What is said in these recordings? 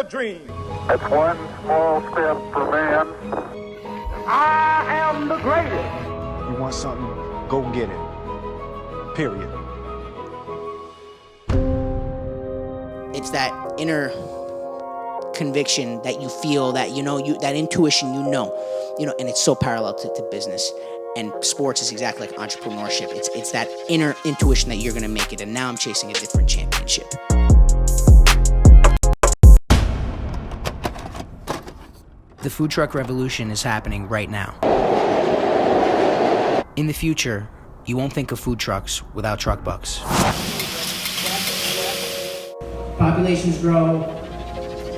dream. It's one small step for man. I am the greatest. You want something, go get it. Period. It's that inner conviction that you feel, that that intuition, and it's so parallel to business. And sports is exactly like entrepreneurship. It's that inner intuition that you're going to make it. And now I'm chasing a different championship. The food truck revolution is happening right now. In the future, you won't think of food trucks without truck bucks. Populations grow,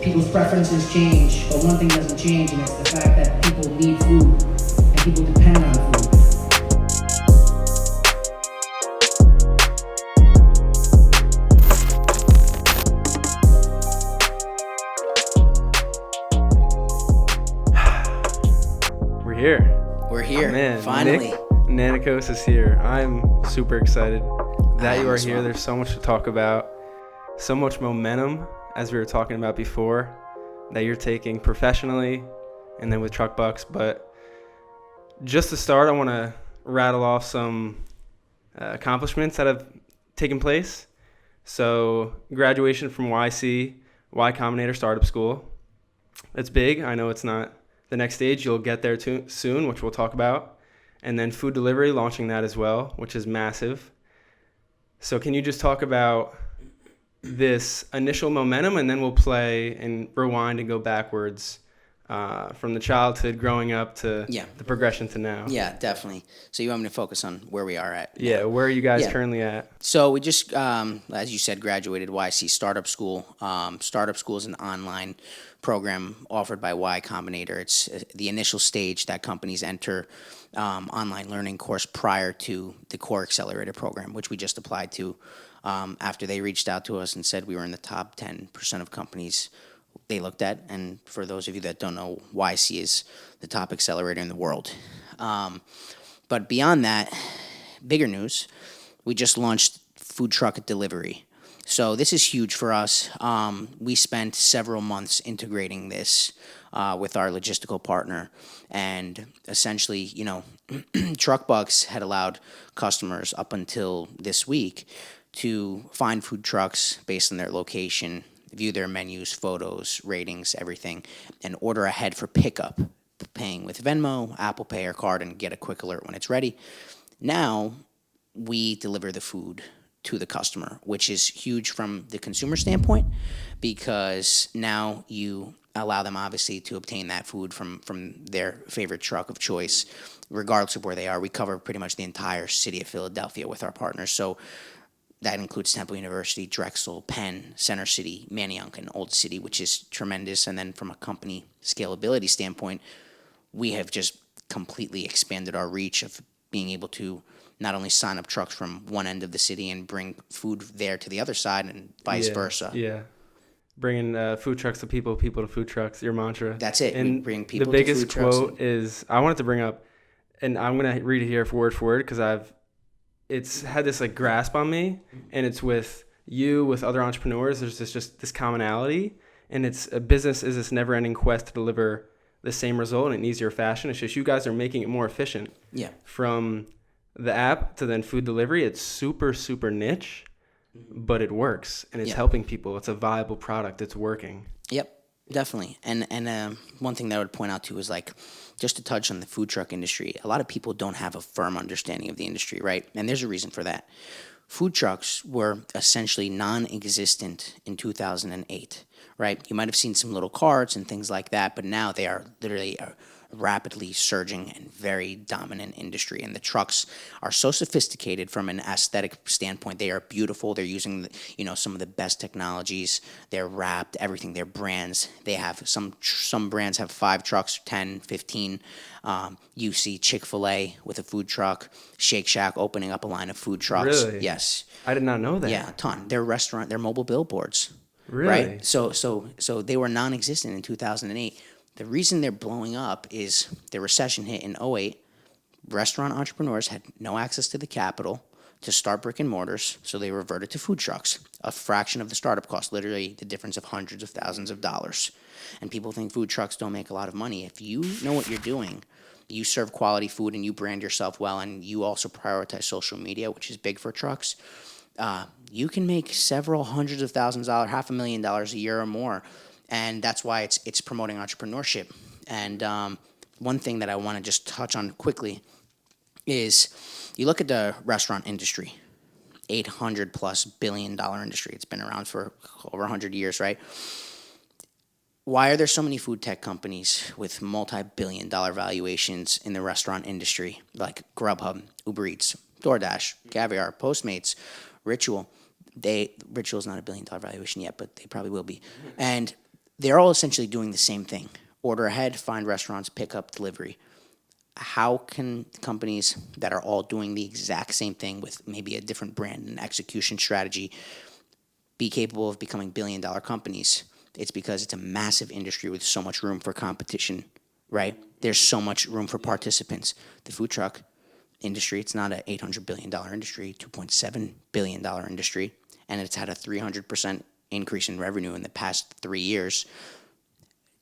people's preferences change, but one thing doesn't change, and it's the fact that people need food and people depend on food. We're here. Oh, man, Finally. Nick Nanakos is here. I'm super excited that you are here. Well. There's so much to talk about, so much momentum, as we were talking about before, that you're taking professionally and then with Truck Bucks. But just to start, I want to rattle off some accomplishments that have taken place. So graduation from YC, Y Combinator Startup School. It's big. I know it's not the next stage. You'll get there soon, which we'll talk about. And then food delivery, launching that as well, which is massive. So can you just talk about this initial momentum, and then we'll play and rewind and go backwards from the childhood growing up to the progression to now. Yeah, definitely. So you want me to focus on where we are at? Yeah, where are you guys currently at? So we just, as you said, graduated YC Startup School. Startup School is an online program offered by Y Combinator. It's the initial stage that companies enter online learning course prior to the Core Accelerator program, which we just applied to after they reached out to us and said we were in the top 10% of companies they looked at. And for those of you that don't know, YC is the top accelerator in the world. But beyond that, bigger news, we just launched food truck delivery. So this is huge for us. We spent several months integrating this with our logistical partner. And essentially, Truck Bucks had allowed customers up until this week to find food trucks based on their location, view their menus, photos, ratings, everything, and order ahead for pickup, paying with Venmo, Apple Pay, or card, and get a quick alert when it's ready. Now, we deliver the food to the customer, which is huge from the consumer standpoint, because now you allow them obviously to obtain that food from their favorite truck of choice, regardless of where they are. We cover pretty much the entire city of Philadelphia with our partners. So that includes Temple University, Drexel, Penn, Center City, Manayunk, and Old City, which is tremendous. And then from a company scalability standpoint, we have just completely expanded our reach of being able to not only sign up trucks from one end of the city and bring food there to the other side and vice versa. Yeah. Bringing food trucks to people, people to food trucks, your mantra. That's it. And we bring people the to biggest food trucks. quote is, I wanted to bring up, and I'm going to read it here for word, because it's had this like grasp on me, and it's with other entrepreneurs. There's this commonality, and it's a business is this never ending quest to deliver the same result in an easier fashion. It's just you guys are making it more efficient. Yeah. From the app to then food delivery, it's super, super niche, but it works, and it's helping people. It's a viable product. It's working. Yep, definitely. And one thing that I would point out too is, like, just to touch on the food truck industry, a lot of people don't have a firm understanding of the industry, right? And there's a reason for that. Food trucks were essentially non-existent in 2008, right? You might have seen some little carts and things like that, but now they are literally a rapidly surging and very dominant industry. And the trucks are so sophisticated from an aesthetic standpoint. They are beautiful. They're using some of the best technologies. They're wrapped, everything. They're brands. They have some brands have 5 trucks, 10, 15. You see Chick-fil-A with a food truck, Shake Shack opening up a line of food trucks. Really? Yes. I did not know that. Yeah, a ton. They're mobile billboards. Really? Right? So they were non-existent in 2008. The reason they're blowing up is the recession hit in 2008. Restaurant entrepreneurs had no access to the capital, to start brick and mortars, so they reverted to food trucks, a fraction of the startup cost, literally the difference of hundreds of thousands of dollars. And people think food trucks don't make a lot of money. If you know what you're doing, you serve quality food and you brand yourself well, and you also prioritize social media, which is big for trucks, you can make several hundreds of thousands of dollars, $500,000 a year or more. And that's why it's promoting entrepreneurship. And one thing that I want to just touch on quickly is you look at the restaurant industry, $800+ billion industry. It's been around for over 100 years, right? Why are there so many food tech companies with multi-billion-dollar valuations in the restaurant industry, like Grubhub, Uber Eats, DoorDash, Caviar, Postmates, Ritual? Ritual's not a billion-dollar valuation yet, but they probably will be. And they're all essentially doing the same thing. Order ahead, find restaurants, pick up, delivery. How can companies that are all doing the exact same thing with maybe a different brand and execution strategy be capable of becoming billion-dollar companies? It's because it's a massive industry with so much room for competition, right? There's so much room for participants. The food truck industry, it's not an $800 billion industry, $2.7 billion industry, and it's had a 300% increase in revenue in the past 3 years.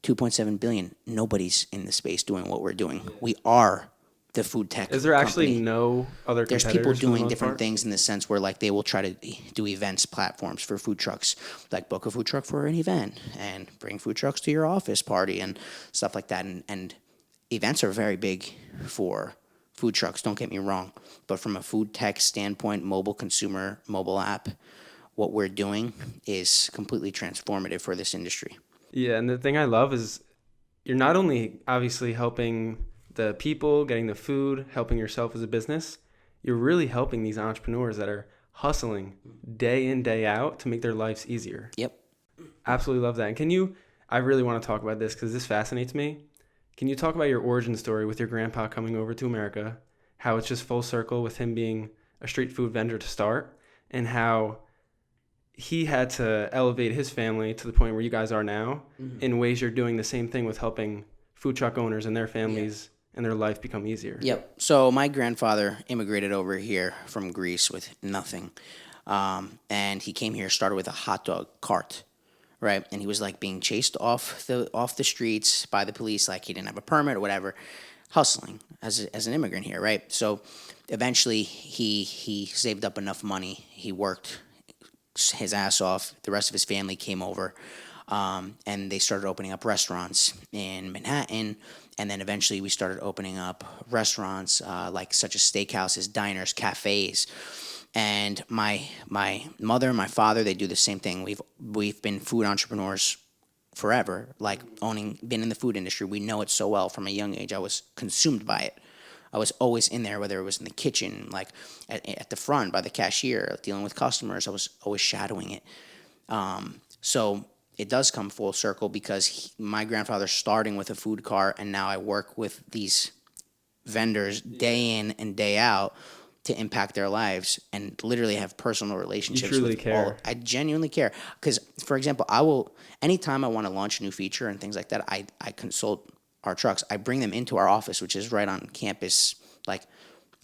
2.7 billion. Nobody's in the space doing what we're doing. We are the food tech. Is there actually company. no other competitors? There's people for the doing most different part? things in the sense where like they will try to do events platforms for food trucks, like book a food truck for an event and bring food trucks to your office party and stuff like that. And events are very big for food trucks, don't get me wrong. But from a food tech standpoint, mobile consumer, mobile app, what we're doing is completely transformative for this industry. Yeah, and the thing I love is you're not only obviously helping the people, getting the food, helping yourself as a business, you're really helping these entrepreneurs that are hustling day in, day out to make their lives easier. Yep. Absolutely love that. And I really want to talk about this because this fascinates me. Can you talk about your origin story with your grandpa coming over to America, how it's just full circle with him being a street food vendor to start, and how he had to elevate his family to the point where you guys are now in ways you're doing the same thing with helping food truck owners and their families and their life become easier. Yep. So my grandfather immigrated over here from Greece with nothing. And he came here, started with a hot dog cart, right? And he was like being chased off the streets by the police, like he didn't have a permit or whatever, hustling as an immigrant here, right? So eventually he saved up enough money. He worked his ass off. The rest of his family came over, and they started opening up restaurants in Manhattan. And then eventually we started opening up restaurants like such as steakhouses, diners, cafes. And my mother and my father, they do the same thing. We've been food entrepreneurs forever, like been in the food industry. We know it so well. From a young age, I was consumed by it. I was always in there, whether it was in the kitchen, like at the front by the cashier, dealing with customers. I was always shadowing it. So it does come full circle because my grandfather's starting with a food cart, and now I work with these vendors day in and day out to impact their lives and literally have personal relationships. You truly with care. all. I genuinely care. Because, for example, anytime I want to launch a new feature and things like that, I consult our trucks. I bring them into our office, which is right on campus, like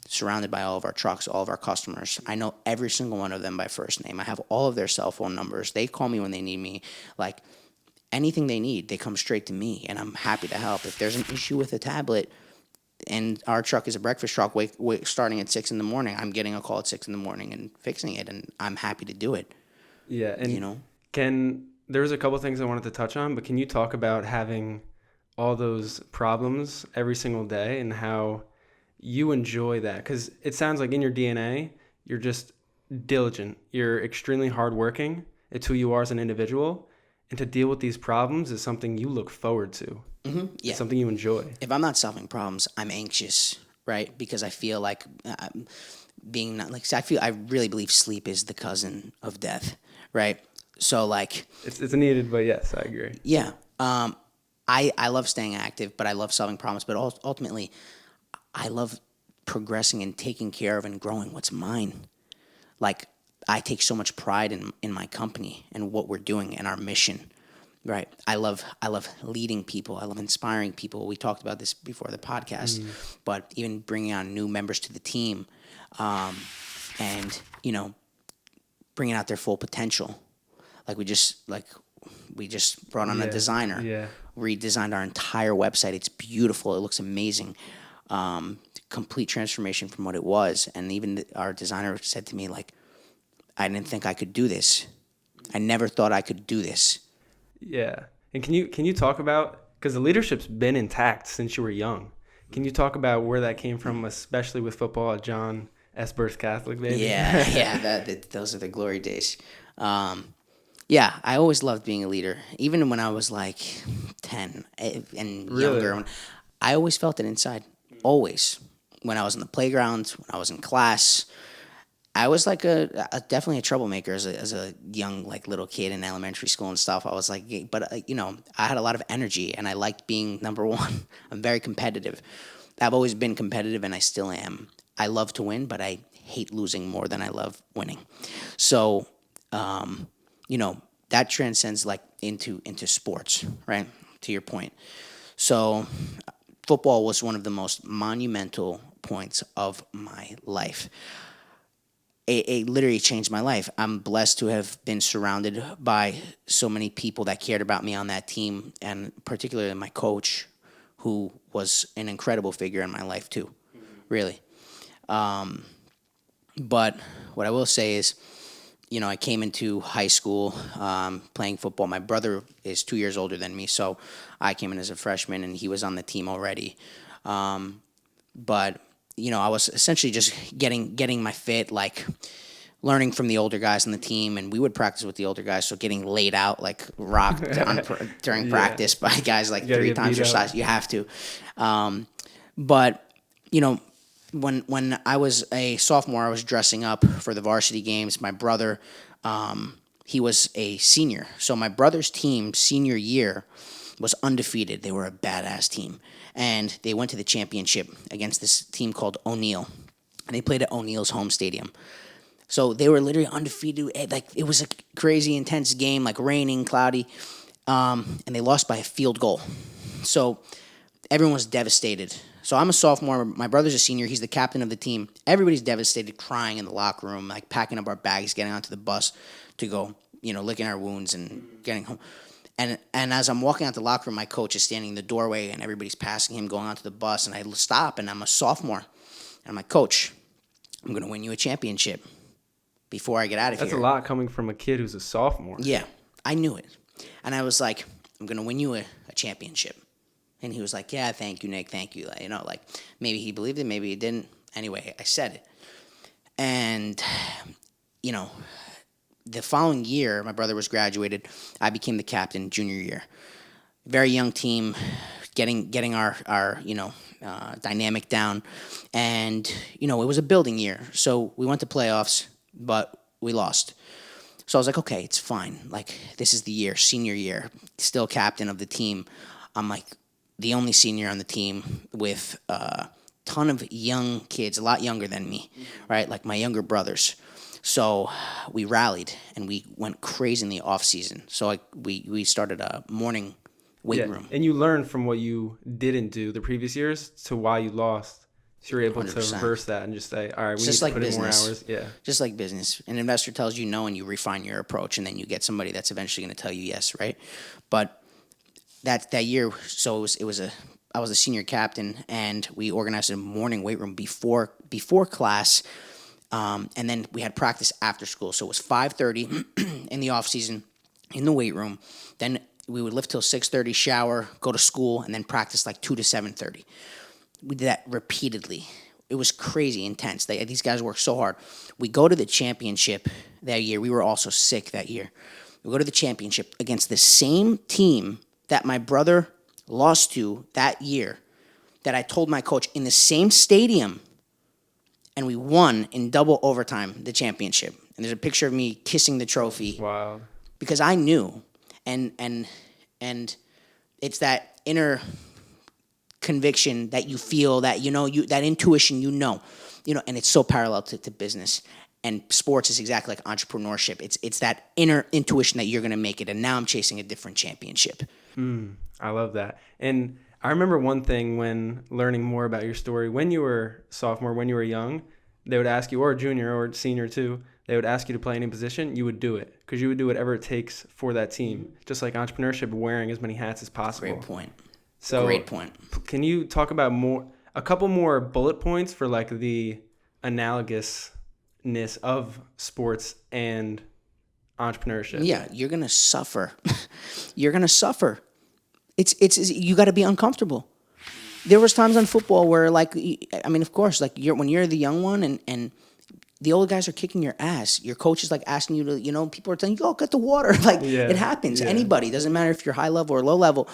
surrounded by all of our trucks, all of our customers. I know every single one of them by first name. I have all of their cell phone numbers. They call me when they need me. Like anything they need, they come straight to me, and I'm happy to help. If there's an issue with a tablet, and our truck is a breakfast truck, starting at 6 a.m, I'm getting a call at 6 a.m. and fixing it, and I'm happy to do it. Yeah, and there's a couple things I wanted to touch on, but can you talk about having all those problems every single day and how you enjoy that? Because it sounds like in your DNA, you're just diligent. You're extremely hardworking. It's who you are as an individual. And to deal with these problems is something you look forward to. Mm-hmm. Yeah. It's something you enjoy. If I'm not solving problems, I'm anxious, right? Because I feel like I really believe sleep is the cousin of death, right? So like it's needed, but yes, I agree. Yeah. I love staying active, but I love solving problems. But ultimately, I love progressing and taking care of and growing what's mine. Like, I take so much pride in my company and what we're doing and our mission, right? I love leading people. I love inspiring people. We talked about this before the podcast, but even bringing on new members to the team, and, you know, bringing out their full potential. Like we just brought on a designer, redesigned our entire website. It's beautiful. It looks amazing. Complete transformation from what it was. And even our designer said to me, like, I didn't think I could do this. I never thought I could do this. Yeah. And can you talk about, because the leadership's been intact since you were young. Can you talk about where that came from, especially with football at John Esberth Catholic, baby? Yeah, those are the glory days. Yeah, I always loved being a leader. Even when I was like 10 and younger, I always felt it inside. Always. When I was in the playground, when I was in class, I was like definitely a troublemaker as a young, like, little kid in elementary school and stuff. I was like, but you know, I had a lot of energy and I liked being number one. I'm very competitive. I've always been competitive and I still am. I love to win, but I hate losing more than I love winning. So, you know, that transcends like into sports, right? To your point. So, football was one of the most monumental points of my life. It literally changed my life. I'm blessed to have been surrounded by so many people that cared about me on that team, and particularly my coach, who was an incredible figure in my life too, really. But what I will say is, you know, I came into high school playing football. My brother is 2 years older than me, so I came in as a freshman, and he was on the team already. But you know, I was essentially just getting my fit, like learning from the older guys on the team, and we would practice with the older guys, so getting laid out, like rocked during practice by guys like 3 times your size. You have to. But, you know, when I was a sophomore, I was dressing up for the varsity games. My brother, he was a senior. So my brother's team, senior year, was undefeated. They were a badass team. And they went to the championship against this team called O'Neill. And they played at O'Neill's home stadium. So they were literally undefeated. Like, it was a crazy, intense game, like raining, cloudy. And they lost by a field goal. So everyone was devastated. So I'm a sophomore. My brother's a senior. He's the captain of the team. Everybody's devastated, crying in the locker room, like packing up our bags, getting onto the bus to go, you know, licking our wounds and getting home. And as I'm walking out the locker room, my coach is standing in the doorway, and everybody's passing him, going onto the bus. And I stop, and I'm a sophomore. And I'm like, Coach, I'm going to win you a championship before I get out of here. That's a lot coming from a kid who's a sophomore. Yeah, I knew it. And I was like, I'm going to win you a championship. And he was like, yeah, thank you, Nick, thank you. You know, like, maybe he believed it, maybe he didn't. Anyway, I said it. And, you know, the following year, my brother was graduated. I became the captain junior year. Very young team, getting our you know, dynamic down. And, you know, it was a building year. So we went to playoffs, but we lost. So I was like, okay, it's fine. Like, this is the year, senior year, still captain of the team. I'm like the only senior on the team with a ton of young kids, a lot younger than me, right? Like my younger brothers. So we rallied and we went crazy in the off season. So we started a morning weight room. And you learned from what you didn't do the previous years to why you lost. So you're able 100%. To reverse that and just say, all right, we need to put in more hours. Yeah. Just like business. An investor tells you no and you refine your approach, and then you get somebody that's eventually going to tell you yes, right? But that year, so I was a senior captain, and we organized a morning weight room before class. And then we had practice after school. So it was 5:30 in the off season in the weight room. Then we would lift till 6:30, shower, go to school, and then practice like 2 to 7:30. We did that repeatedly. It was crazy intense. These guys worked so hard. We go to the championship that year. We were also sick that year. We go to the championship against the same team that my brother lost to that year, that I told my coach, in the same stadium. And we won in double overtime the championship. And there's a picture of me kissing the trophy. Wow. Because I knew. And it's that inner conviction that you feel, that, you know, that intuition, you know, and it's so parallel to business. And sports is exactly like entrepreneurship. It's that inner intuition that you're going to make it. And now I'm chasing a different championship. I love that. And I remember one thing when learning more about your story, when you were sophomore, when you were young, they would ask you, or a junior or senior too, they would ask you to play any position, you would do it because you would do whatever it takes for that team. Just like entrepreneurship, wearing as many hats as possible. Great point. So Great point. Can you talk about a couple more bullet points for like the analogousness of sports and entrepreneurship? Yeah, you're gonna suffer. You're gonna suffer. It's you got to be uncomfortable. There was times on football where, like, I mean, of course, like when you're the young one and the older guys are kicking your ass. Your coach is like asking you to, people are telling you, "Oh, get the water." Like it happens. Anybody, doesn't matter if you're high level or low level.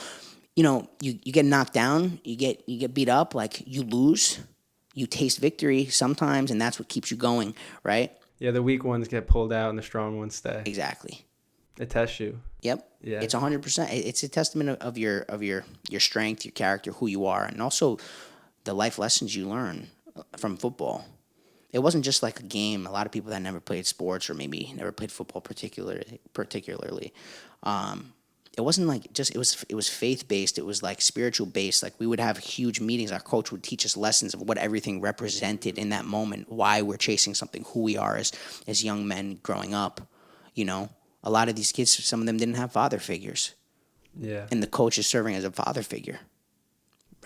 You get knocked down, you get beat up, like you lose, you taste victory sometimes, and that's what keeps you going, right? Yeah, the weak ones get pulled out and the strong ones stay. Exactly. It tests you. Yep. Yeah. It's 100%. It's a testament of your strength, your character, who you are, and also the life lessons you learn from football. It wasn't just like a game. A lot of people that never played sports or maybe never played football particularly. It wasn't like just it was faith based. It was like spiritual based. Like we would have huge meetings. Our coach would teach us lessons of what everything represented in that moment, why we're chasing something, who we are as young men growing up. A lot of these kids, some of them didn't have father figures. Yeah. And the coach is serving as a father figure,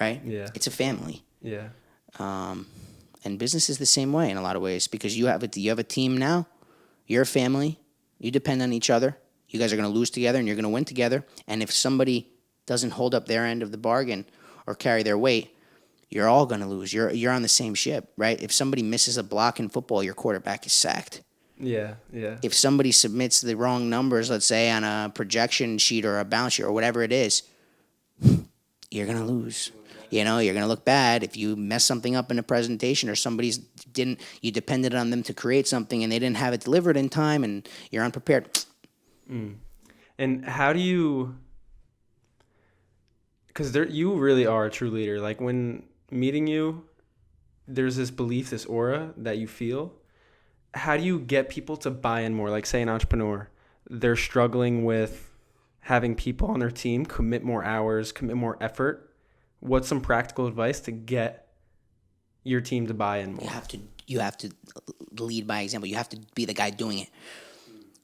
right? Yeah. It's a family. Yeah. And business is the same way in a lot of ways because you have a team now. You're a family. You depend on each other. You guys are going to lose together and you're going to win together. And if somebody doesn't hold up their end of the bargain or carry their weight, you're all going to lose. You're on the same ship, right? If somebody misses a block in football, your quarterback is sacked. Yeah, yeah. If somebody submits the wrong numbers, let's say on a projection sheet or a balance sheet or whatever it is, you're going to lose. You're going to look bad if you mess something up in a presentation or you depended on them to create something and they didn't have it delivered in time and you're unprepared. And how do you, because you really are a true leader. Like when meeting you, there's this belief, this aura that you feel. How do you get people to buy in more? Like say an entrepreneur, they're struggling with having people on their team commit more hours, commit more effort. What's some practical advice to get your team to buy in more? You have to lead by example. You have to be the guy doing it.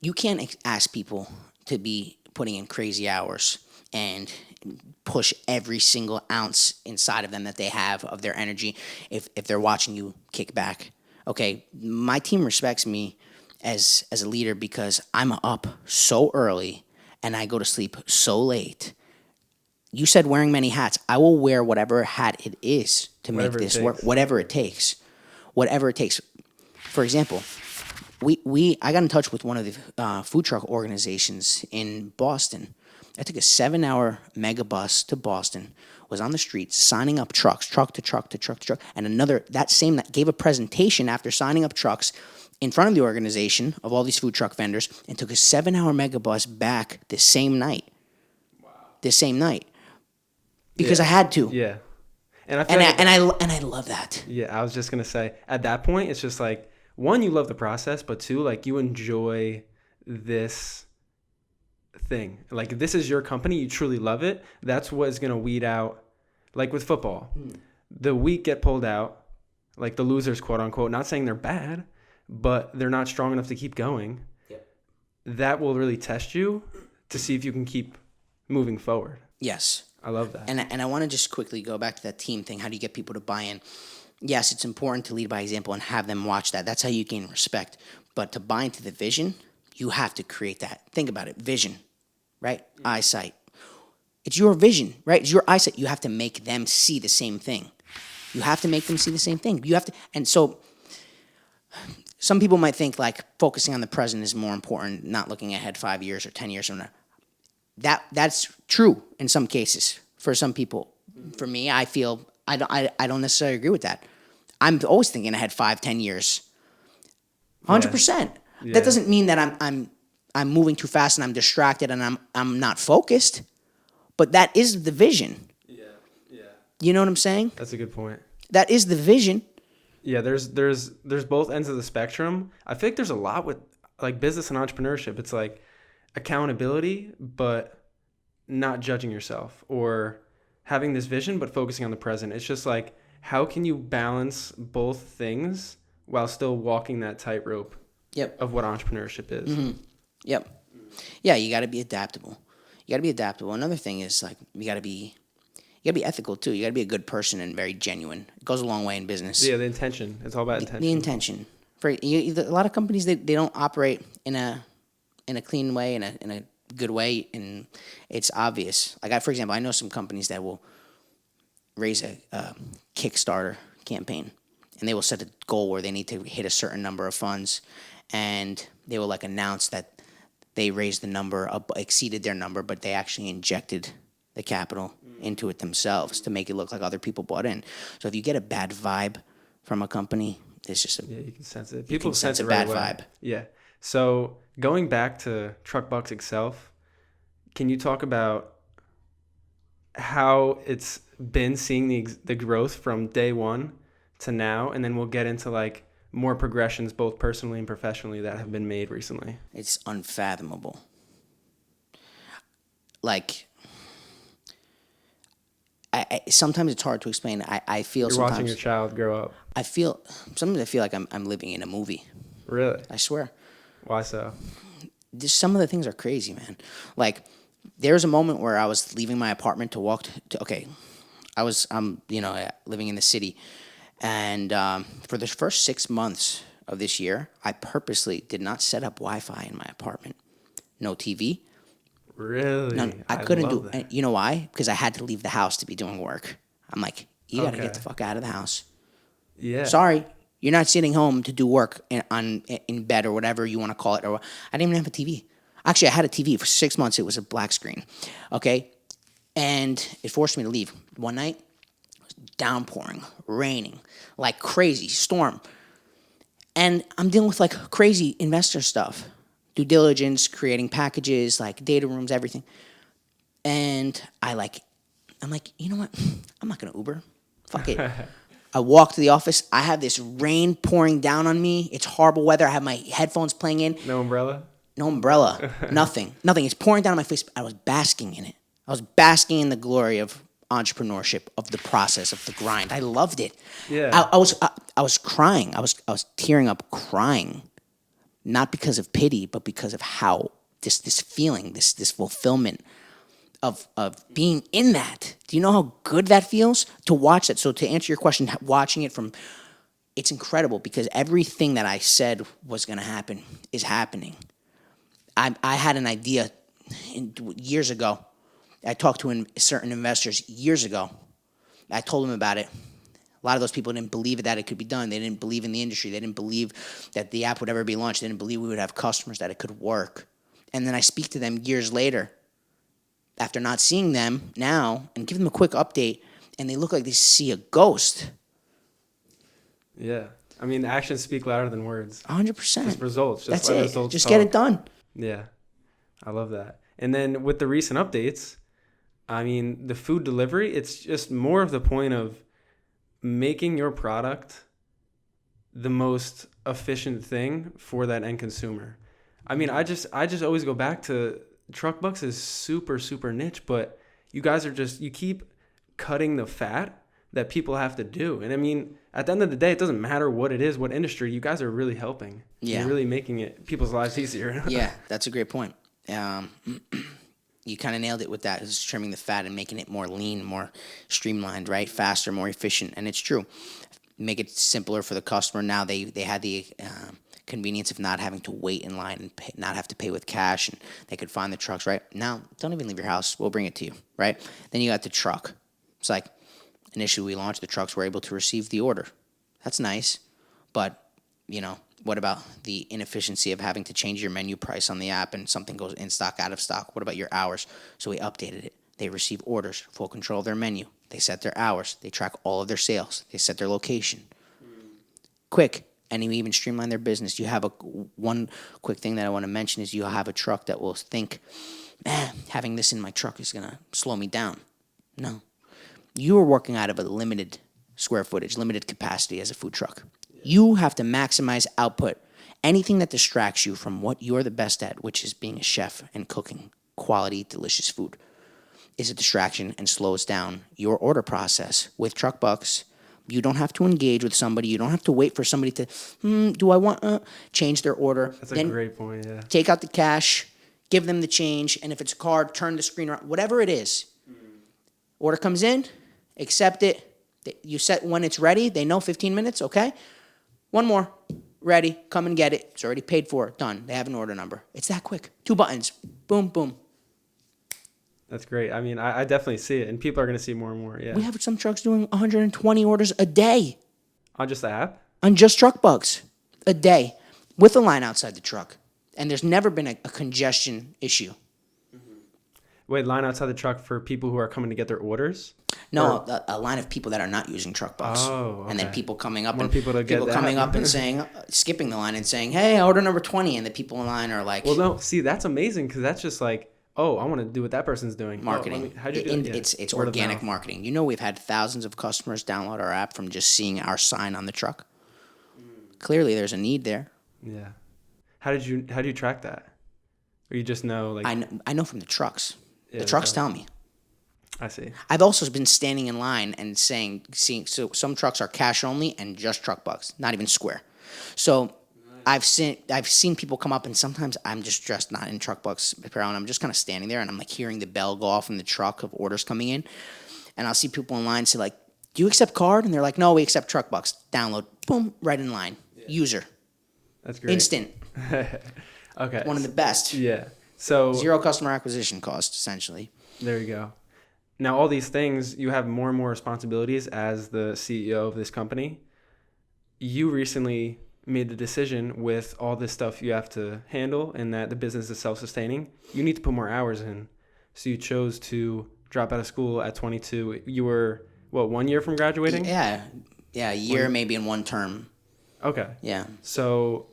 You can't ask people to be putting in crazy hours and push every single ounce inside of them that they have of their energy if they're watching you kick back. Okay, my team respects me as a leader because I'm up so early and I go to sleep so late. You said wearing many hats. I will wear whatever hat it is to make this work. Whatever it takes. Whatever it takes. For example, I got in touch with one of the food truck organizations in Boston. I took a 7-hour mega bus to Boston, was on the street signing up trucks, truck to truck to truck to truck, and that gave a presentation after signing up trucks in front of the organization of all these food truck vendors and took a 7-hour mega bus back the same night. Wow. The same night. Because I had to. Yeah. And I love that. Yeah, I was just going to say, at that point, it's just like, one, you love the process, but two, like you enjoy this thing. Like this is your company, you truly love it. That's what is going to weed out, like with football. The weak get pulled out, like the losers, quote unquote, not saying they're bad, but they're not strong enough to keep going. Yep. That will really test you to see if you can keep moving forward. Yes. I love that. And I want to just quickly go back to that team thing. How do you get people to buy in? Yes, it's important to lead by example and have them watch that. That's how you gain respect. But to buy into the vision, you have to create that. Think about it. Vision, right? Yeah. Eyesight. It's your vision, right? It's your eyesight. You have to make them see the same thing. You have to make them see the same thing. You have to, and so some people might think like focusing on the present is more important, not looking ahead 5 years or 10 years from now. That's true in some cases for some people. For me, I feel I don't necessarily agree with that. I'm always thinking ahead 5-10 years. 100%. Yeah. That doesn't mean that I'm moving too fast and I'm distracted and I'm not focused. But that is the vision. Yeah. You know what I'm saying? That's a good point. That is the vision. Yeah, there's both ends of the spectrum. I feel like there's a lot with like business and entrepreneurship. It's like accountability, but not judging yourself, or having this vision but focusing on the present. It's just like, how can you balance both things while still walking that tightrope Yep. of what entrepreneurship is. Yep. Yeah, you got to be adaptable. You got to be adaptable. Another thing is like you got to be ethical too. You got to be a good person and very genuine. It goes a long way in business. Yeah, the intention. It's all about intention. The intention. A lot of companies they don't operate in a clean way, in a good way, and it's obvious. Like for example, I know some companies that will raise a Kickstarter campaign, and they will set a goal where they need to hit a certain number of funds, and they will like announce that they raised the number up, exceeded their number, but they actually injected the capital into it themselves to make it look like other people bought in. So if you get a bad vibe from a company, it's just yeah, you can sense it. People sense a right bad away. vibe. Yeah. So going back to Truckbucks itself, can you talk about how it's been seeing the growth from day one to now, and then we'll get into like more progressions both personally and professionally that have been made recently? It's unfathomable. Like, I sometimes it's hard to explain. I feel You're sometimes watching your child grow up. Sometimes I feel like I'm living in a movie. Really? I swear. Why so? Just some of the things are crazy, man. Like, there's a moment where I was leaving my apartment to walk to okay, I'm living in the city, and for the first 6 months of this year, I purposely did not set up Wi-Fi in my apartment. No TV. Really? No, I couldn't do that. it. You know why? Because I had to leave the house to be doing work. I'm like, you got to Okay. get the fuck out of the house. Yeah. Sorry, you're not sitting home to do work in bed or whatever you want to call it. Or I didn't even have a TV. Actually, I had a TV for 6 months. It was a black screen, okay, and it forced me to leave. One night, it was downpouring, raining, like crazy storm, and I'm dealing with like crazy investor stuff, due diligence, creating packages, like data rooms, everything, and I'm like, you know what? I'm not gonna Uber. Fuck it. I walk to the office. I have this rain pouring down on me. It's horrible weather. I have my headphones playing in. No umbrella? No umbrella. Nothing. It's pouring down on my face. I was basking in it. I was basking in the glory of entrepreneurship, of the process, of the grind. I loved it. Yeah. I was crying. I was tearing up, crying, not because of pity, but because of how this feeling, this fulfillment of being in that. Do you know how good that feels to watch that? So to answer your question, watching it from, it's incredible because everything that I said was going to happen is happening. I had an idea years ago. I talked to certain investors years ago. I told them about it. A lot of those people didn't believe that it could be done. They didn't believe in the industry. They didn't believe that the app would ever be launched. They didn't believe we would have customers, that it could work. And then I speak to them years later, after not seeing them now, and give them a quick update, and they look like they see a ghost. Yeah. I mean, actions speak louder than words. 100%. Just results. Just That's let it. results Just talk. get it done. Yeah. I love that. And then with the recent updates, I mean, the food delivery, it's just more of the point of making your product the most efficient thing for that end consumer. I mean, I just always go back to Truckbucks is super, super niche, but you guys are you keep cutting the fat that people have to do. And I mean, at the end of the day, it doesn't matter what it is, what industry, you guys are really helping. Yeah. You're really making it people's lives easier. Yeah, that's a great point. You kind of nailed it with that. It's trimming the fat and making it more lean, more streamlined, right? Faster, more efficient. And it's true. Make it simpler for the customer. Now they had the convenience of not having to wait in line and not have to pay with cash, and they could find the trucks, right? Now, don't even leave your house. We'll bring it to you, right? Then you got the truck. It's like, initially we launched the trucks, we're able to receive the order. That's nice. But, what about the inefficiency of having to change your menu price on the app and something goes in stock, out of stock? What about your hours? So we updated it. They receive orders, full control of their menu. They set their hours. They track all of their sales. They set their location. Quick. And you even streamline their business. You have one quick thing that I want to mention is you have a truck that will think, having this in my truck is going to slow me down. No. You are working out of a limited square footage, limited capacity as a food truck. You have to maximize output. Anything that distracts you from what you're the best at, which is being a chef and cooking quality, delicious food, is a distraction and slows down your order process. With Truckbucks, You don't have to engage with somebody. You don't have to wait for somebody to, do I want change their order? That's a great point, yeah. Take out the cash, give them the change, and if it's a card, turn the screen around. Whatever it is. Order comes in, accept it. You set when it's ready. They know 15 minutes, okay? One more. Ready. Come and get it. It's already paid for. Done. They have an order number. It's that quick. 2 buttons. Boom, boom. That's great. I mean, I definitely see it, and people are going to see more and more, yeah. We have some trucks doing 120 orders a day On just the app? on just truck bugs a day with a line outside the truck. And there's never been a congestion issue. Wait, line outside the truck for people who are coming to get their orders? No, a line of people that are not using truck bugs. Oh, And then okay. people coming up More and people to get that. coming up and saying, skipping the line and saying, hey, order number 20. And the people in line are like, Well, no, see, that's amazing because that's just like, oh, I want to do what that person's doing. marketing. How'd you do it? Yeah. It's Word of organic mouth. marketing. You know, we've had thousands of customers download our app from just seeing our sign on the truck. Clearly, there's a need there. Yeah. How do you track that? Or you just know, like, I know from the trucks. Yeah, The trucks okay. tell me. I see. I've also been standing in line and seeing so some trucks are cash only and just truck bucks, not even square. So I've seen people come up and sometimes I'm just dressed not in truck bucks apparel and I'm just kind of standing there and I'm like hearing the bell go off in the truck of orders coming in, and I'll see people in line say like, "Do you accept card?" And they're like, "No, we accept truck bucks." Download, boom, right in line. User, That's great. instant, Okay. one of the best. Yeah. So Zero customer acquisition cost essentially. there you go. Now, all these things, you have more and more responsibilities as the CEO of this company. You recently made the decision with all this stuff you have to handle and that the business is self-sustaining. You need to put more hours in. So you chose to drop out of school at 22. You were, what, 1 year from graduating? Yeah, a year maybe in one term. Okay. Yeah. So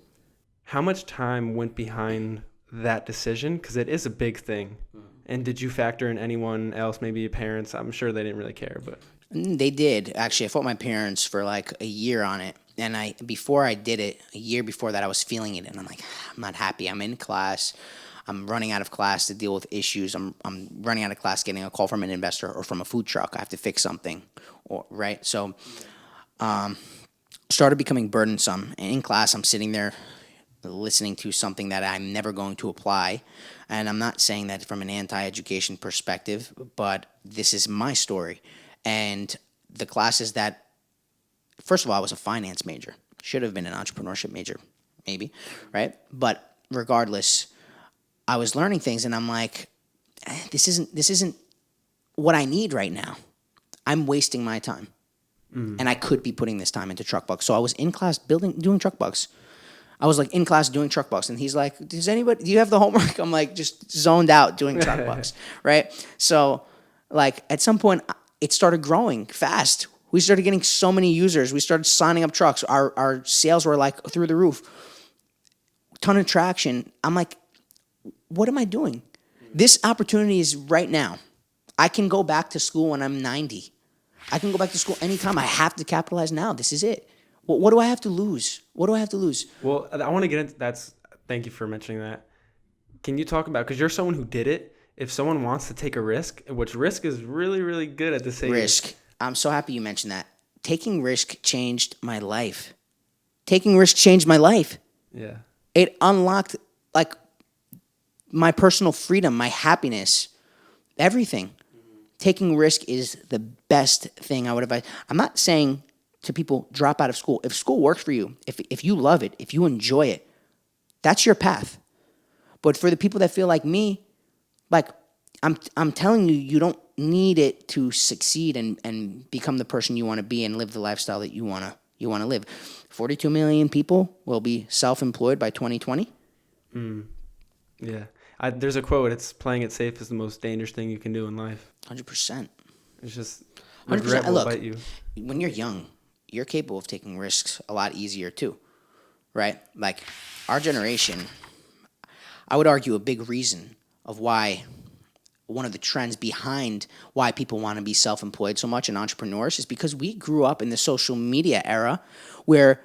how much time went behind that decision? Because it is a big thing. And did you factor in anyone else, maybe your parents? I'm sure they didn't really care, but... They did. Actually, I fought my parents for like a year on it. And before I did it, a year before that, I was feeling it. And I'm like, I'm not happy. I'm in class. I'm running out of class to deal with issues. I'm running out of class getting a call from an investor or from a food truck. I have to fix something, right? So started becoming burdensome. And in class, I'm sitting there listening to something that I'm never going to apply. And I'm not saying that from an anti-education perspective, but this is my story. And the classes that, first of all, I was a finance major. Should have been an entrepreneurship major, maybe, right? But regardless, I was learning things, and I'm like, this isn't what I need right now. I'm wasting my time, and I could be putting this time into truck bucks. So I was in class doing truck bucks. I was like in class doing truck bucks, and he's like, do you have the homework? I'm like just zoned out doing truck bucks, right? So like at some point, it started growing fast. We started getting so many users. We started signing up trucks. Our sales were like through the roof. Ton of traction. I'm like, what am I doing? This opportunity is right now. I can go back to school when I'm 90. I can go back to school anytime. I have to capitalize now. This is it. What do I have to lose? What do I have to lose? Well, I want to get into that's. Thank you for mentioning that. Can you talk about, because you're someone who did it, if someone wants to take a risk, which risk is really, really good at this age. Risk. I'm so happy you mentioned that. Taking risk changed my life. Taking risk changed my life. Yeah. It unlocked like my personal freedom, my happiness, everything. Taking risk is the best thing I would advise. I'm not saying to people, drop out of school. If school works for you, if you love it, if you enjoy it, that's your path. But for the people that feel like me, like I'm telling you, you don't need it to succeed and become the person you want to be and live the lifestyle that you want to live. 42 million people will be self-employed by 2020. Yeah. There's a quote, it's playing it safe is the most dangerous thing you can do in life. 100%. It's just 100%. regret will Look, bite you. when you're young, you're capable of taking risks a lot easier too, right? Like our generation, I would argue a big reason of why one of the trends behind why people want to be self-employed so much and entrepreneurs is because we grew up in the social media era where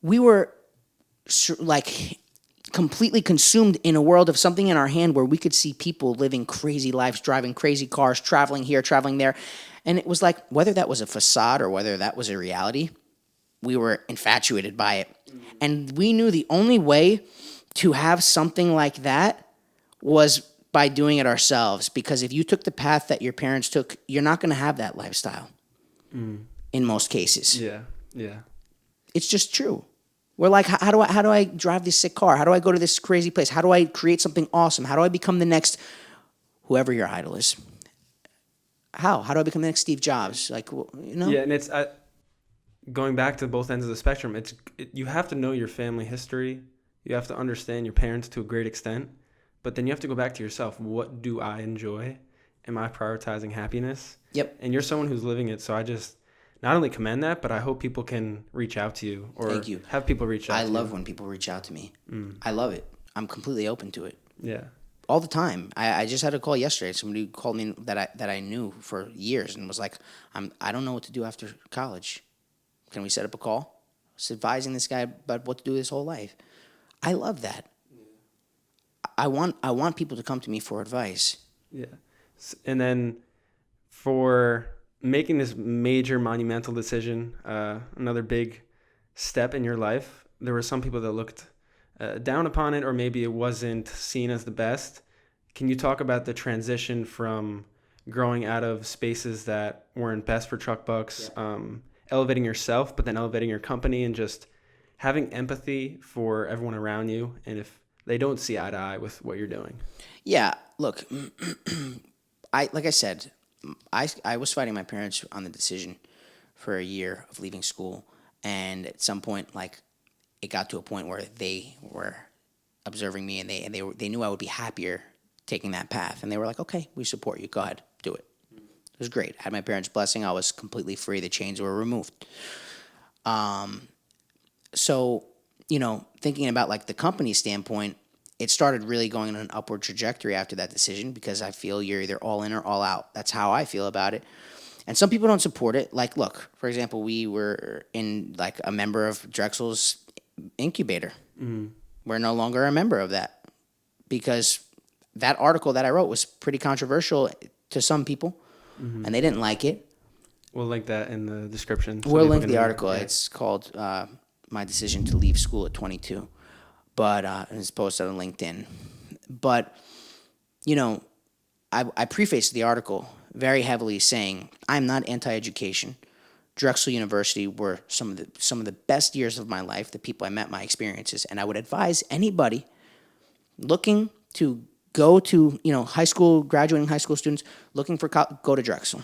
we were like completely consumed in a world of something in our hand where we could see people living crazy lives, driving crazy cars, traveling here, traveling there. And it was like, whether that was a facade or whether that was a reality, we were infatuated by it. And we knew the only way to have something like that was by doing it ourselves. Because if you took the path that your parents took, you're not going to have that lifestyle in most cases. Yeah. Yeah. It's just true. We're like, how do I drive this sick car? How do I go to this crazy place? How do I create something awesome? How do I become the next, whoever your idol is? How do I become the next Steve Jobs? Like, you know? Yeah, and it's going back to both ends of the spectrum. You have to know your family history. You have to understand your parents to a great extent, but then you have to go back to yourself. What do I enjoy? Am I prioritizing happiness? Yep. And you're someone who's living it, so I just not only commend that, but I hope people can reach out to you or Thank you. have people reach out to you. I love when people reach out to me. I love it. I'm completely open to it. Yeah. All the time. I just had a call yesterday. Somebody called me that I knew for years and was like, I don't know what to do after college. Can we set up a call? I was advising this guy about what to do his whole life. I love that. I want people to come to me for advice. Yeah. And then for making this major monumental decision, another big step in your life, there were some people that looked down upon it, or maybe it wasn't seen as the best. Can you talk about the transition from growing out of spaces that weren't best for Truck Bucks, elevating yourself, but then elevating your company, and just having empathy for everyone around you, and if they don't see eye to eye with what you're doing? Yeah, look, like I said, I was fighting my parents on the decision for a year of leaving school, and at some point, like, it got to a point where they were observing me, and they knew I would be happier taking that path, and they were like, "Okay, we support you. Go ahead, do it." It was great. I had my parents' blessing. I was completely free. The chains were removed. So, thinking about like the company standpoint, it started really going on an upward trajectory after that decision, because I feel you're either all in or all out. That's how I feel about it. And some people don't support it. Like, look, for example, we were in like a member of Drexel's incubator. We're no longer a member of that, because that article that I wrote was pretty controversial to some people, and they didn't like it. We'll link that in the description. We'll link the article. Yeah. It's called My Decision to Leave School at 22. But it's posted on LinkedIn. But, I prefaced the article very heavily saying, I'm not anti-education. Drexel University were some of the best years of my life, the people I met, my experiences. And I would advise anybody looking to go to, graduating high school students looking for go to Drexel.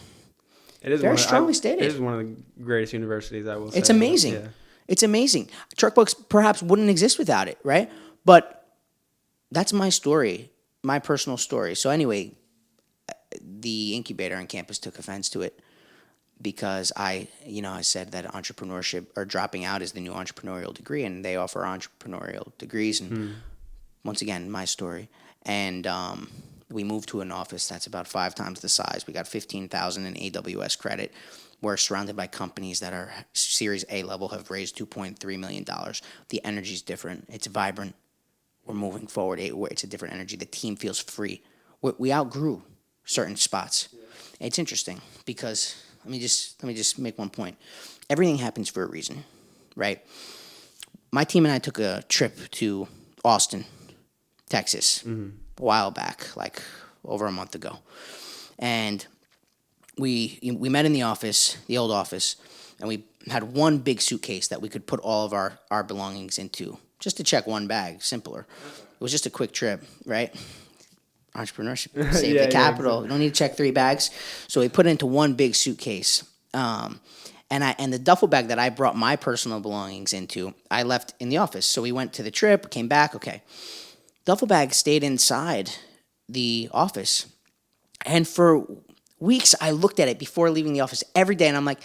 It is very strongly stated. It is one of the greatest universities, I will say. It's amazing. Yeah. It's amazing. Truck Bucks perhaps wouldn't exist without it, right? But that's my story, my personal story. So anyway, the incubator on campus took offense to it, because I said that entrepreneurship or dropping out is the new entrepreneurial degree, and they offer entrepreneurial degrees. And once again, my story. And we moved to an office that's about 5 times the size. We got 15,000 in AWS credit. We're surrounded by companies that are Series A level, have raised $2.3 million. The energy's different. It's vibrant. We're moving forward. It's a different energy. The team feels free. We outgrew certain spots. Yeah. It's interesting because let me just make one point. Everything happens for a reason, right? My team and I took a trip to Austin, Texas, a while back, like over a month ago, and we met in the office, the old office, and we had one big suitcase that we could put all of our belongings into, just to check one bag, simpler. It was just a quick trip, right? Entrepreneurship, save the capital. Exactly. You don't need to check 3 bags. So we put it into one big suitcase. And the duffel bag that I brought my personal belongings into, I left in the office. So we went to the trip, came back, okay. Duffel bag stayed inside the office. And for weeks, I looked at it before leaving the office every day, and I'm like,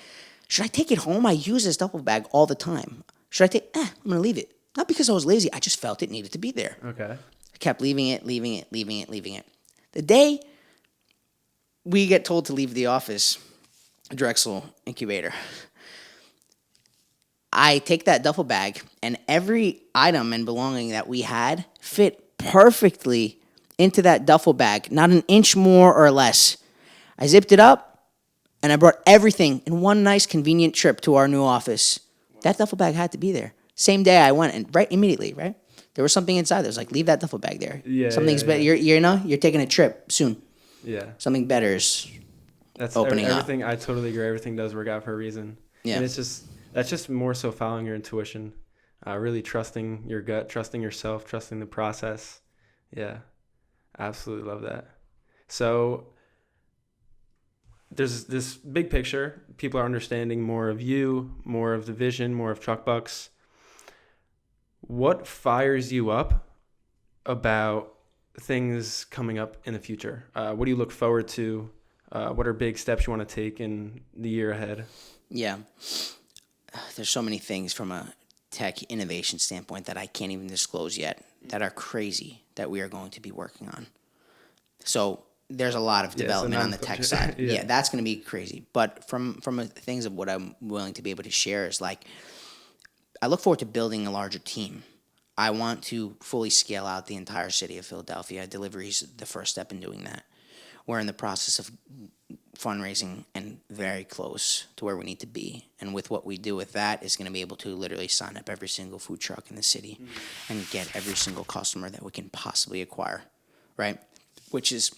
should I take it home? I use this duffel bag all the time. Should I I'm going to leave it. Not because I was lazy. I just felt it needed to be there. Okay. I kept leaving it. The day we get told to leave the office, Drexel incubator, I take that duffel bag, and every item and belonging that we had fit perfectly into that duffel bag, not an inch more or less. I zipped it up, and I brought everything in one nice, convenient trip to our new office. That duffel bag had to be there. Same day I went, and right immediately, right? There was something inside that was like, leave that duffel bag there. Yeah, Something's yeah, better. yeah. You're taking a trip soon. Yeah. Something better is That's opening up. everything. I totally agree. Everything does work out for a reason. Yeah. And that's just more so following your intuition, really trusting your gut, trusting yourself, trusting the process. Yeah, absolutely love that. So there's this big picture. People are understanding more of you, more of the vision, more of Truck Bucks. What fires you up about things coming up in the future? What do you look forward to? What are big steps you want to take in the year ahead? Yeah. There's so many things from a tech innovation standpoint that I can't even disclose yet that are crazy that we are going to be working on. So there's a lot of development on the tech side. Yeah, that's going to be crazy. But from things of what I'm willing to be able to share is like, I look forward to building a larger team. I want to fully scale out the entire city of Philadelphia. Delivery is the first step in doing that. We're in the process of fundraising and very close to where we need to be. And with what we do with that is going to be able to literally sign up every single food truck in the city and get every single customer that we can possibly acquire, right? Which is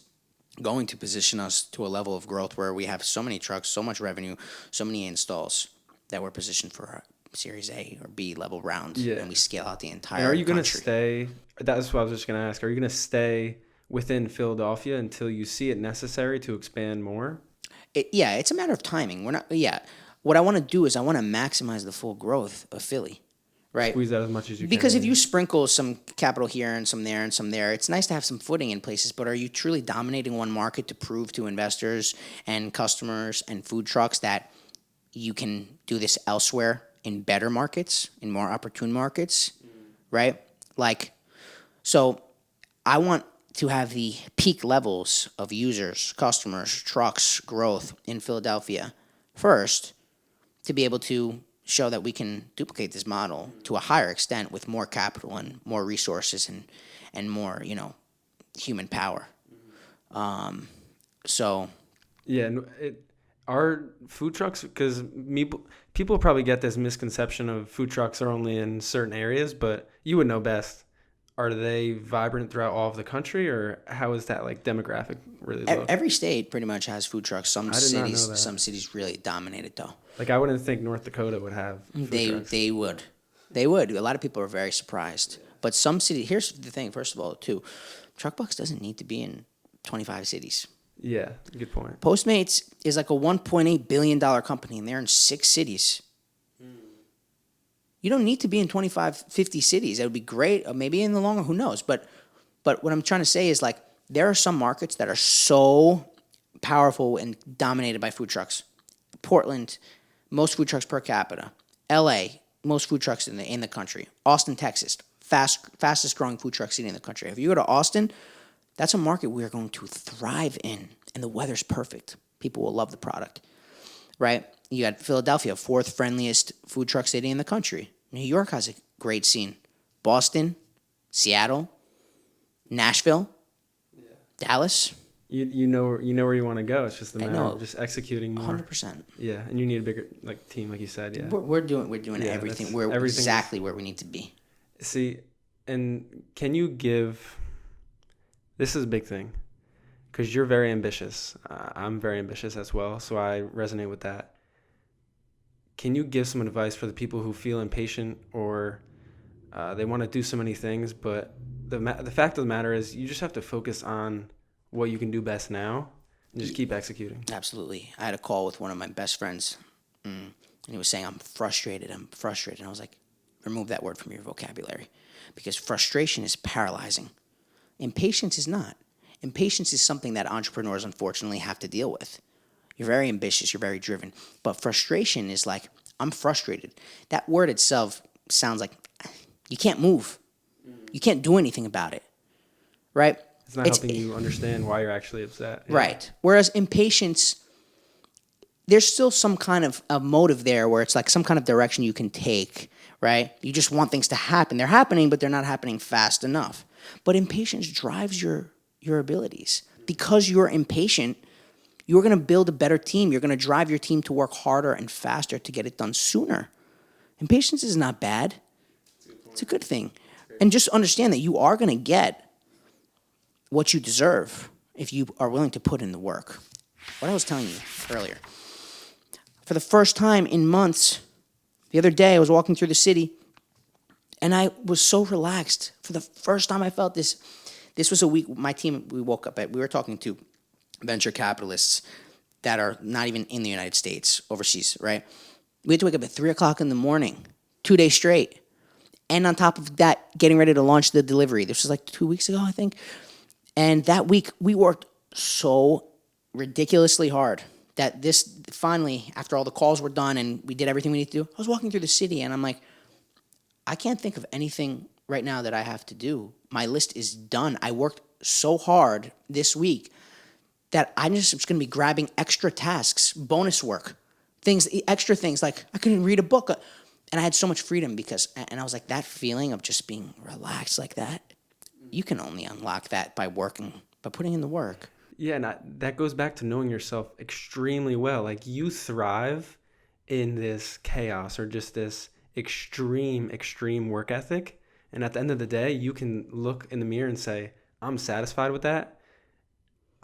going to position us to a level of growth where we have so many trucks, so much revenue, so many installs that we're positioned for a Series A or B level round, and we scale out the entire country. And are you going to stay? That's what I was just going to ask. Are you going to stay within Philadelphia until you see it necessary to expand more? It's a matter of timing. We're not. Yeah, what I want to do is I want to maximize the full growth of Philly, right? Squeeze out as much as you can. Because if you sprinkle some capital here and some there, it's nice to have some footing in places. But are you truly dominating one market to prove to investors and customers and food trucks that you can do this elsewhere in better markets, in more opportune markets, right? Like, so I want to have the peak levels of users, customers, trucks, growth in Philadelphia first to be able to show that we can duplicate this model to a higher extent with more capital and more resources and more, human power. Yeah, are food trucks, because people probably get this misconception of food trucks are only in certain areas, but you would know best. Are they vibrant throughout all of the country, or how is that like demographic really look? Every state pretty much has food trucks. Some cities really dominate it though. Like I wouldn't think North Dakota would have food trucks. They would. A lot of people are very surprised. But some cities, here's the thing, first of all, too. Truck Bucks doesn't need to be in 25 cities. Yeah, good point. Postmates is like a $1.8 billion company, and they're in 6 cities. You don't need to be in 25, 50 cities. That would be great. Or maybe in the long run, who knows? But what I'm trying to say is, like, there are some markets that are so powerful and dominated by food trucks. Portland, most food trucks per capita. L.A., most food trucks in the country. Austin, Texas, fastest growing food truck city in the country. If you go to Austin, that's a market we are going to thrive in, and the weather's perfect. People will love the product, right? You got Philadelphia, 4th friendliest food truck city in the country. New York has a great scene. Boston, Seattle, Nashville, Dallas. You know where you want to go. It's just a matter of just executing more. 100%. Yeah, and you need a bigger team, like you said. Yeah, we're doing everything. We're exactly where we need to be. See, and can you give? This is a big thing, because you're very ambitious. I'm very ambitious as well, so I resonate with that. Can you give some advice for the people who feel impatient or they want to do so many things, but the fact of the matter is you just have to focus on what you can do best now and just keep executing. Absolutely. I had a call with one of my best friends, and he was saying, I'm frustrated. And I was like, remove that word from your vocabulary, because frustration is paralyzing. Impatience is not. Impatience is something that entrepreneurs unfortunately have to deal with. You're very ambitious, you're very driven. But frustration is like, I'm frustrated. That word itself sounds like you can't move. You can't do anything about it, right? It's not helping you understand why you're actually upset. Yeah. Right. Whereas impatience, there's still some kind of a motive there where it's like some kind of direction you can take, right? You just want things to happen. They're happening, but they're not happening fast enough. But impatience drives your abilities. Because you're impatient, You're going to build a better team. You're going to drive your team to work harder and faster to get it done sooner. Impatience is not bad. It's a good thing. And just understand that you are going to get what you deserve if you are willing to put in the work. What I was telling you earlier. For the first time in months, the other day I was walking through the city and I was so relaxed. For the first time I felt this. This was a week, my team, we were talking to venture capitalists that are not even in the United States, overseas, right? We had to wake up at 3 o'clock in the morning, 2 days straight. And on top of that, getting ready to launch the delivery. This was like 2 weeks ago, I think. And that week, we worked so ridiculously hard that this finally, after all the calls were done and we did everything we need to do, I was walking through the city and I'm like, I can't think of anything right now that I have to do. My list is done. I worked so hard this week that I'm just going to be grabbing extra tasks, bonus work, extra things like I couldn't read a book. And I had so much freedom and I was like, that feeling of just being relaxed like that, you can only unlock that by putting in the work. Yeah, and that goes back to knowing yourself extremely well. Like, you thrive in this chaos or just this extreme work ethic. And at the end of the day, you can look in the mirror and say, I'm satisfied with that.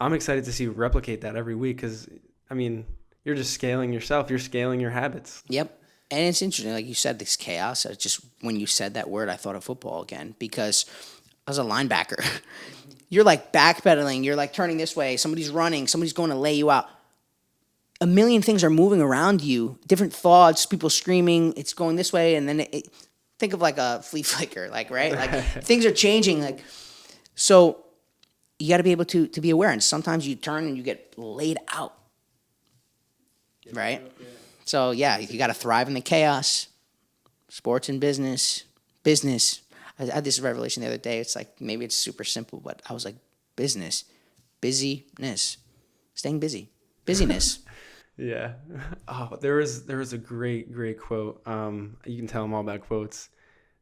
I'm excited to see you replicate that every week because, I mean, you're just scaling yourself. You're scaling your habits. Yep. And it's interesting, like you said, this chaos. When you said that word, I thought of football again because I was a linebacker. You're like backpedaling. You're like turning this way. Somebody's running. Somebody's going to lay you out. A million things are moving around you. Different thoughts, people screaming. It's going this way. And then think of like a flea flicker, like, right? Like things are changing. Like, so you got to be able to be aware. And sometimes you turn and you get laid out, right? Yeah. So, yeah, you got to thrive in the chaos. Sports and business. I had this revelation the other day. It's like, maybe it's super simple, but I was like, business, busyness, staying busy, busyness. Yeah. Oh, there was a great quote. You can tell I'm all about quotes.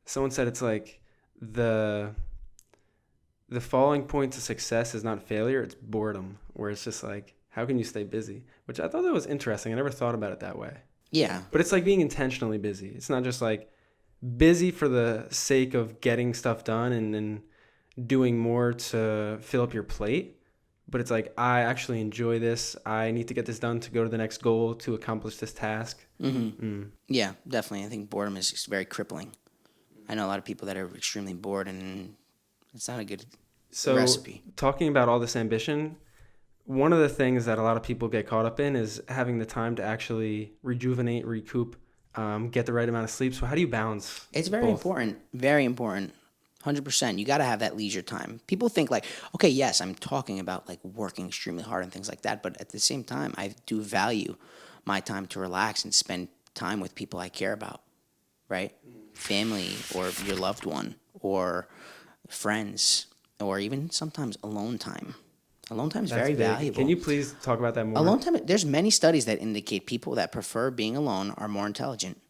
Someone said it's like the falling point to success is not failure, it's boredom, where it's just like, how can you stay busy? Which I thought that was interesting. I never thought about it that way. Yeah. But it's like being intentionally busy. It's not just like busy for the sake of getting stuff done and doing more to fill up your plate. But it's like, I actually enjoy this. I need to get this done to go to the next goal, to accomplish this task. Mm-hmm. Yeah, definitely. I think boredom is very crippling. I know a lot of people that are extremely bored, and it's not a good recipe. So talking about all this ambition, one of the things that a lot of people get caught up in is having the time to actually rejuvenate, recoup, get the right amount of sleep. So how do you balance? It's very important. Very important. 100%. You got to have that leisure time. People think like, okay, yes, I'm talking about like working extremely hard and things like that. But at the same time, I do value my time to relax and spend time with people I care about, right? Family or your loved one or friends or even sometimes alone time. Alone time is very valuable. Can you please talk about that more? Alone time, there's many studies that indicate people that prefer being alone are more intelligent.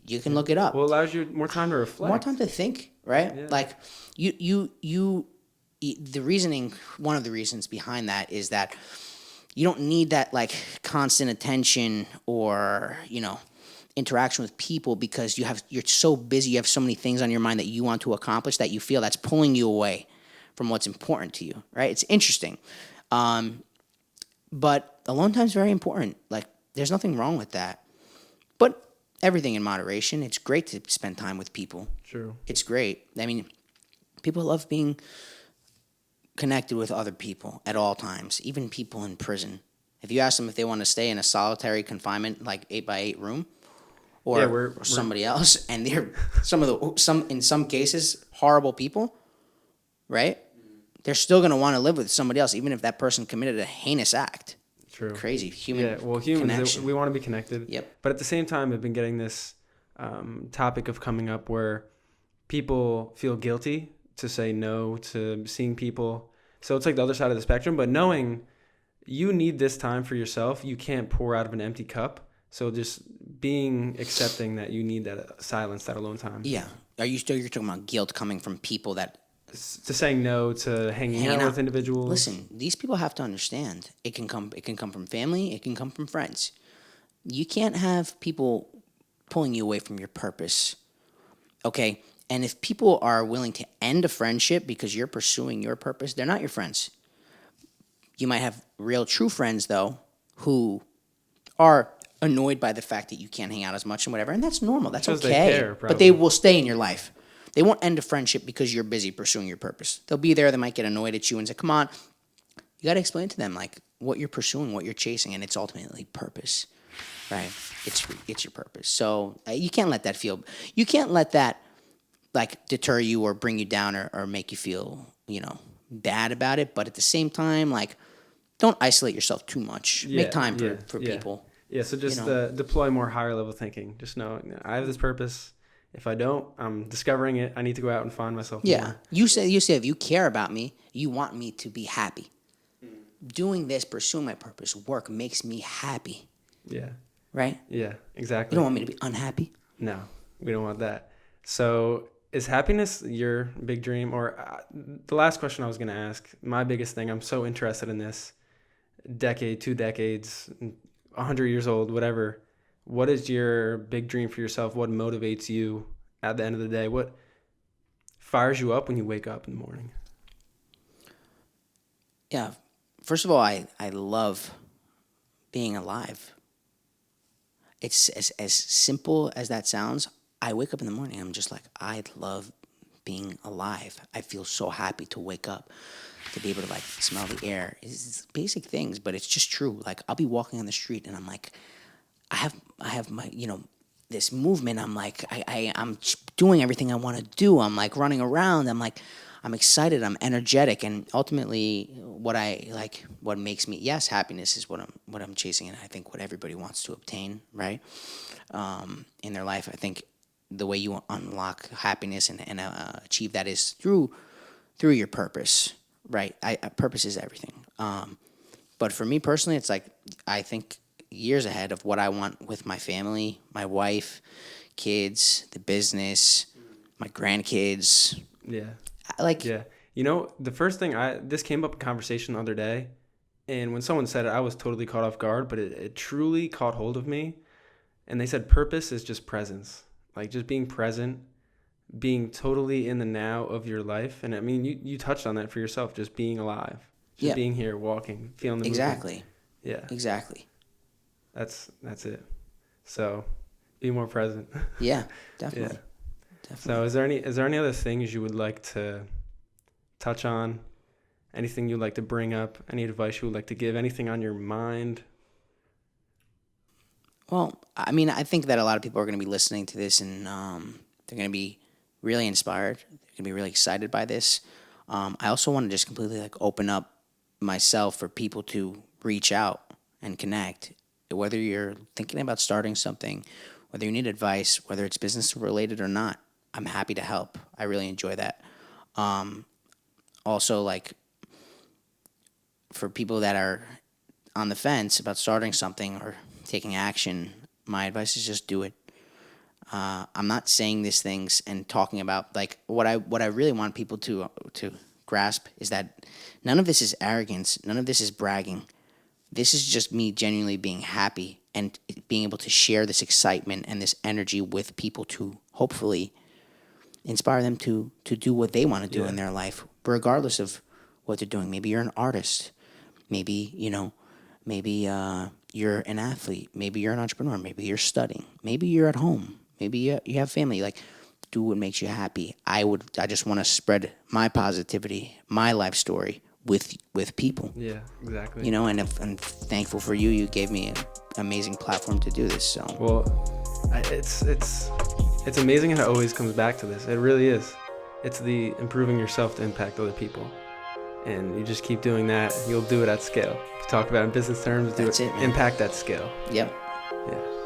You can look it up. Well, it allows you more time to reflect. More time to think, right? Yeah. Like the reasoning, one of the reasons behind that is that you don't need that like constant attention or, interaction with people because you're so busy, you have so many things on your mind that you want to accomplish that you feel that's pulling you away from what's important to you, right? It's interesting. But alone time is very important. Like, there's nothing wrong with that. But everything in moderation. It's great to spend time with people. True. It's great. I mean, people love being connected with other people at all times, even people in prison. If you ask them if they want to stay in a solitary confinement, like 8x8 room, or somebody else, and they're in some cases horrible people, right? They're still going to want to live with somebody else, even if that person committed a heinous act. True. Crazy. Humans, we want to be connected. Yep. But at the same time, I've been getting this topic of coming up where people feel guilty to say no to seeing people. So it's like the other side of the spectrum, but knowing you need this time for yourself, you can't pour out of an empty cup. So just accepting that you need that silence, that alone time. Yeah. You're talking about guilt coming from people that to saying no to hanging out with individuals. Listen, these people have to understand. It can come from family. It can come from friends. You can't have people pulling you away from your purpose. Okay? And if people are willing to end a friendship because you're pursuing your purpose, they're not your friends. You might have real true friends, though, who are annoyed by the fact that you can't hang out as much and whatever, and that's normal. That's Because okay. they care, But they will stay in your life. They won't end a friendship because you're busy pursuing your purpose. They'll be there. They might get annoyed at you and say, come on. You got to explain to them, like, what you're pursuing, what you're chasing, and it's ultimately purpose, right? It's your purpose. So you can't let that like deter you or bring you down or make you feel, bad about it. But at the same time, like, don't isolate yourself too much. Make time for people. Yeah, so just deploy more higher level thinking. Just know I have this purpose. If I don't, I'm discovering it. I need to go out and find myself more. You say if you care about me, you want me to be happy. Doing this, pursuing my purpose, work makes me happy. Yeah. Right? Yeah, exactly. You don't want me to be unhappy? No, we don't want that. So is happiness your big dream? Or the last question I was going to ask, my biggest thing, I'm so interested in this, decade, 2 decades, 100 years old, whatever. What is your big dream for yourself? What motivates you at the end of the day? What fires you up when you wake up in the morning? Yeah. First of all, I love being alive. It's as simple as that sounds. I wake up in the morning, I'm just like, I love being alive. I feel so happy to wake up, to be able to like smell the air. It's basic things, but it's just true. Like, I'll be walking on the street and I'm like, I have my, this movement. I'm like, I'm doing everything I want to do. I'm like running around. I'm like, I'm excited. I'm energetic. And ultimately what makes me, yes, happiness is what I'm chasing. And I think what everybody wants to obtain, right? In their life. I think the way you unlock happiness and achieve that is through your purpose, right? Purpose is everything. But for me personally, it's like, I think years ahead of what I want with my family, my wife, kids, the business, my grandkids. Yeah. Yeah. The first thing this came up in conversation the other day, and when someone said it, I was totally caught off guard, but it truly caught hold of me. And they said purpose is just presence, like just being present, being totally in the now of your life. And I mean, you touched on that for yourself, just being alive, just being here, walking, feeling the exactly. movement. Yeah. Exactly. That's it. So be more present. Yeah, definitely. Yeah. So is there any other things you would like to touch on? Anything you'd like to bring up? Any advice you would like to give? Anything on your mind? Well, I mean, I think that a lot of people are going to be listening to this and they're going to be really inspired. They're going to be really excited by this. I also want to just completely open up myself for people to reach out and connect. Whether you're thinking about starting something, whether you need advice, whether it's business related or not, I'm happy to help. I really enjoy that. Also, for people that are on the fence about starting something or taking action, my advice is just do it. I'm not saying these things and talking about what I really want people to grasp is that none of this is arrogance, none of this is bragging. This is just me genuinely being happy and being able to share this excitement and this energy with people to hopefully inspire them to do what they want to do in their life, regardless of what they're doing. Maybe you're an artist. Maybe, you're an athlete. Maybe you're an entrepreneur. Maybe you're studying. Maybe you're at home. Maybe you have family. Do what makes you happy. I just want to spread my positivity, my life story with people. Yeah, exactly. And I'm thankful for you. You gave me an amazing platform to do this. So it's amazing how it always comes back to this. It really is. It's the improving yourself to impact other people, and you just keep doing that. You'll do it at scale. If you talk about it in business terms, That's it, man. Impact at scale. Yep. Yeah.